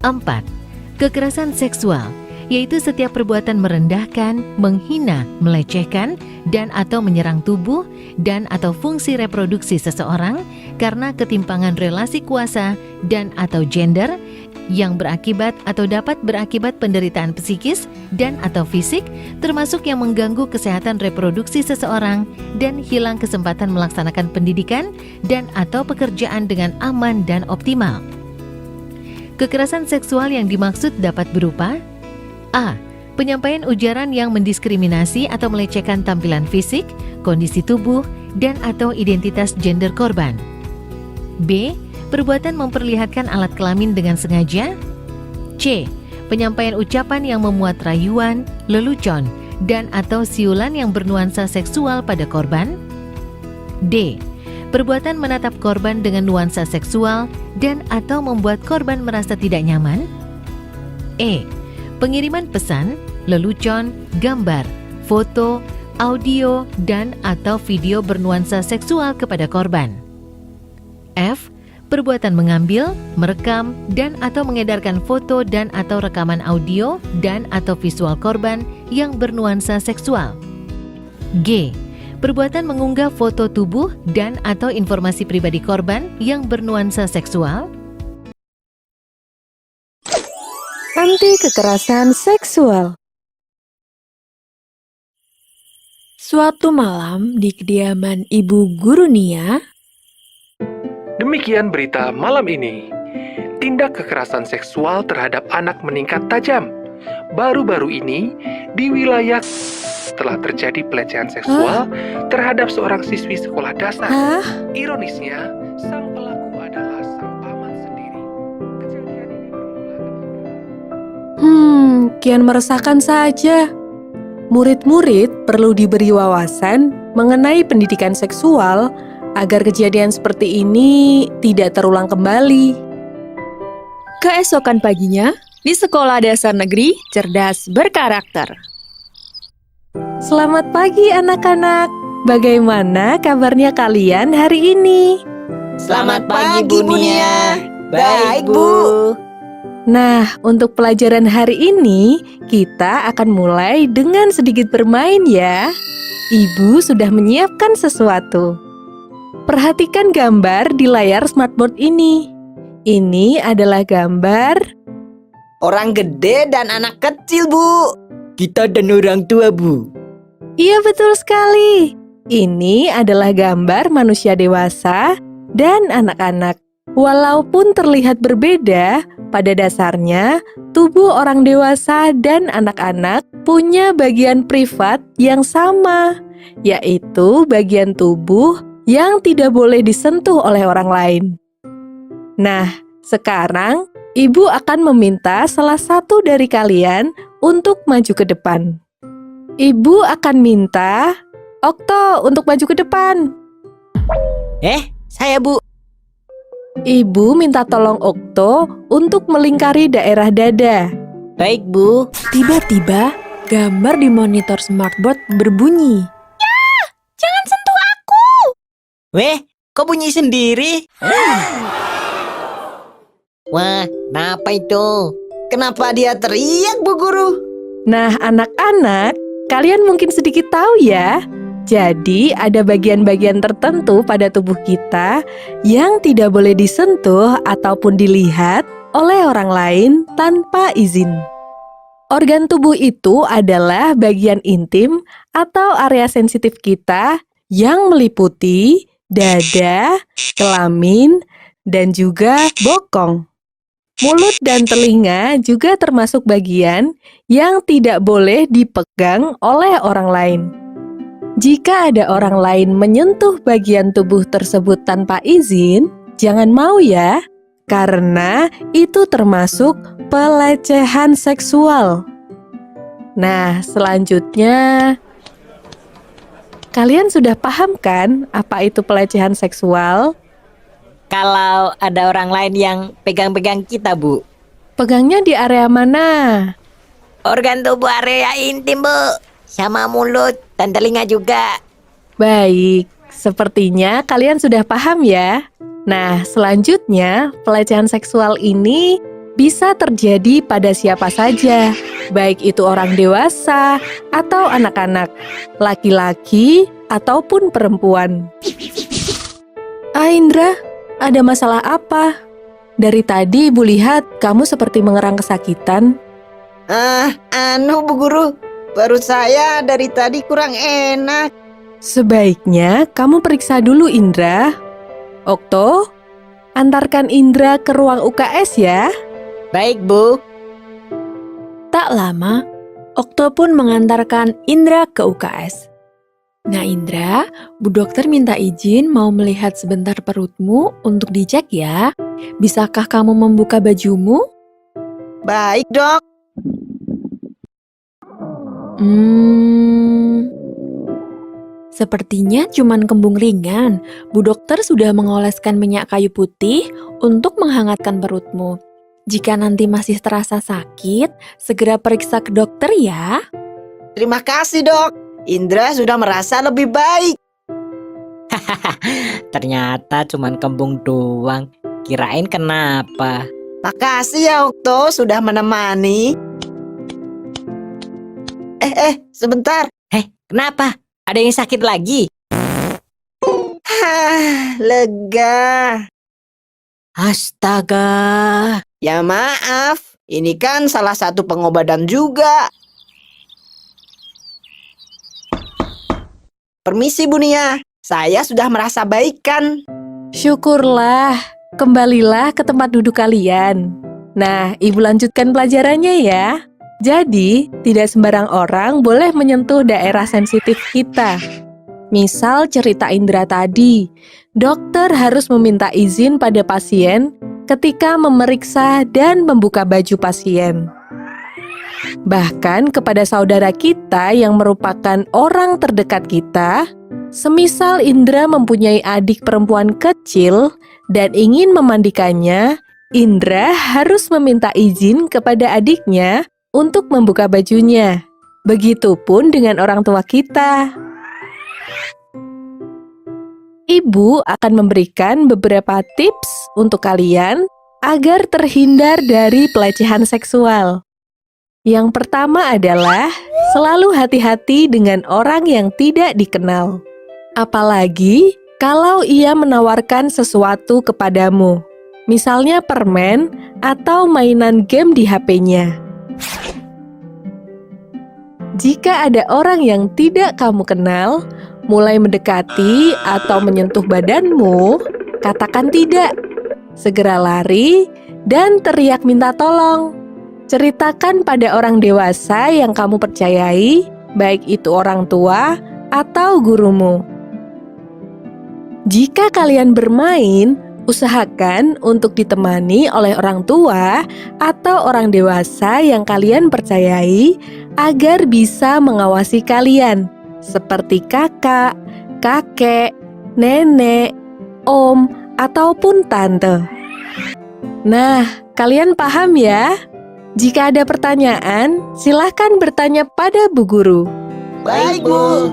4. Kekerasan seksual, yaitu setiap perbuatan merendahkan, menghina, melecehkan, dan atau menyerang tubuh dan atau fungsi reproduksi seseorang karena ketimpangan relasi kuasa dan atau gender yang berakibat atau dapat berakibat penderitaan psikis dan atau fisik, termasuk yang mengganggu kesehatan reproduksi seseorang dan hilang kesempatan melaksanakan pendidikan dan atau pekerjaan dengan aman dan optimal. Kekerasan seksual yang dimaksud dapat berupa A. Penyampaian ujaran yang mendiskriminasi atau melecehkan tampilan fisik, kondisi tubuh, dan atau identitas gender korban. B. Perbuatan memperlihatkan alat kelamin dengan sengaja. C. Penyampaian ucapan yang memuat rayuan, lelucon, dan atau siulan yang bernuansa seksual pada korban. D. Perbuatan menatap korban dengan nuansa seksual dan atau membuat korban merasa tidak nyaman. E. Pengiriman pesan, lelucon, gambar, foto, audio, dan atau video bernuansa seksual kepada korban. F. Perbuatan mengambil, merekam, dan atau mengedarkan foto dan atau rekaman audio dan atau visual korban yang bernuansa seksual. G. Perbuatan mengunggah foto tubuh dan atau informasi pribadi korban yang bernuansa seksual. Anti kekerasan seksual. Suatu malam di kediaman Ibu Guru Nia. Demikian berita malam ini. Tindak kekerasan seksual terhadap anak meningkat tajam. Baru-baru ini, di wilayah telah terjadi pelecehan seksual terhadap seorang siswi sekolah dasar. Ironisnya, sang pelaku adalah sang paman sendiri. Kejadian ini bermula Kian meresahkan saja. Murid-murid perlu diberi wawasan mengenai pendidikan seksual agar kejadian seperti ini tidak terulang kembali. Keesokan paginya, di sekolah dasar negeri cerdas berkarakter. Selamat pagi anak-anak. Bagaimana kabarnya kalian hari ini? Selamat pagi, Bu Nia. Baik, Bu. Nah, untuk pelajaran hari ini, kita akan mulai dengan sedikit bermain ya. Ibu sudah menyiapkan sesuatu. Perhatikan gambar di layar smartboard ini. Ini adalah gambar Orang gede dan anak kecil, Bu. Kita dan orang tua, Bu. Iya, betul sekali. Ini adalah gambar manusia dewasa dan anak-anak. Walaupun terlihat berbeda, pada dasarnya tubuh orang dewasa dan anak-anak punya bagian privat yang sama, yaitu bagian tubuh yang tidak boleh disentuh oleh orang lain. Nah, sekarang Ibu akan meminta salah satu dari kalian untuk maju ke depan. Ibu akan minta Okto untuk maju ke depan. Saya, Bu. Ibu minta tolong Okto untuk melingkari daerah dada. Baik, Bu. Tiba-tiba, gambar di monitor smartboard berbunyi. Jangan sentuh aku. Weh, kok bunyi sendiri? Wah, kenapa itu? Kenapa dia teriak, Bu Guru? Nah, anak-anak, kalian mungkin sedikit tahu ya. Jadi, ada bagian-bagian tertentu pada tubuh kita yang tidak boleh disentuh ataupun dilihat oleh orang lain tanpa izin. Organ tubuh itu adalah bagian intim atau area sensitif kita yang meliputi dada, kelamin, dan juga bokong. Mulut dan telinga juga termasuk bagian yang tidak boleh dipegang oleh orang lain. Jika ada orang lain menyentuh bagian tubuh tersebut tanpa izin, jangan mau ya, karena itu termasuk pelecehan seksual. Nah, selanjutnya, kalian sudah paham kan apa itu pelecehan seksual? Kalau ada orang lain yang pegang-pegang kita, Bu. Pegangnya di area mana? Organ tubuh area intim, Bu. Sama mulut dan telinga juga. Baik, sepertinya kalian sudah paham ya. Nah, selanjutnya pelecehan seksual ini bisa terjadi pada siapa saja, baik itu orang dewasa atau anak-anak, laki-laki ataupun perempuan. Indra, ada masalah apa? Dari tadi Ibu lihat kamu seperti mengerang kesakitan. Bu Guru, perut saya dari tadi kurang enak. Sebaiknya kamu periksa dulu Indra. Okto, antarkan Indra ke ruang UKS ya. Baik, Bu. Tak lama, Okto pun mengantarkan Indra ke UKS. Nah Indra, Bu Dokter minta izin mau melihat sebentar perutmu untuk dicek ya. Bisakah kamu membuka bajumu? Baik, Dok. Sepertinya cuman kembung ringan. Bu Dokter sudah mengoleskan minyak kayu putih untuk menghangatkan perutmu. Jika nanti masih terasa sakit, segera periksa ke dokter ya. Terima kasih, Dok. Indra sudah merasa lebih baik. Ternyata cuman kembung doang. Kirain kenapa? Makasih ya, Okto, sudah menemani. Sebentar. Kenapa? Ada yang sakit lagi? Lega. Astaga. Ya maaf, ini kan salah satu pengobatan juga. Permisi Bu Nia, saya sudah merasa baik kan? Syukurlah, kembalilah ke tempat duduk kalian. Nah, Ibu lanjutkan pelajarannya ya. Jadi, tidak sembarang orang boleh menyentuh daerah sensitif kita. Misal cerita Indra tadi, dokter harus meminta izin pada pasien ketika memeriksa dan membuka baju pasien. Bahkan kepada saudara kita yang merupakan orang terdekat kita, semisal Indra mempunyai adik perempuan kecil dan ingin memandikannya, Indra harus meminta izin kepada adiknya untuk membuka bajunya. Begitupun dengan orang tua kita. Ibu akan memberikan beberapa tips untuk kalian agar terhindar dari pelecehan seksual. Yang pertama adalah selalu hati-hati dengan orang yang tidak dikenal. Apalagi kalau ia menawarkan sesuatu kepadamu, misalnya permen atau mainan game di HP-nya. Jika ada orang yang tidak kamu kenal, mulai mendekati atau menyentuh badanmu, katakan tidak. Segera lari dan teriak minta tolong. Ceritakan pada orang dewasa yang kamu percayai, baik itu orang tua atau gurumu. Jika kalian bermain, usahakan untuk ditemani oleh orang tua atau orang dewasa yang kalian percayai agar bisa mengawasi kalian, seperti kakak, kakek, nenek, om, ataupun tante. Nah, kalian paham ya? Jika ada pertanyaan, silakan bertanya pada Bu Guru. Baik, Bu.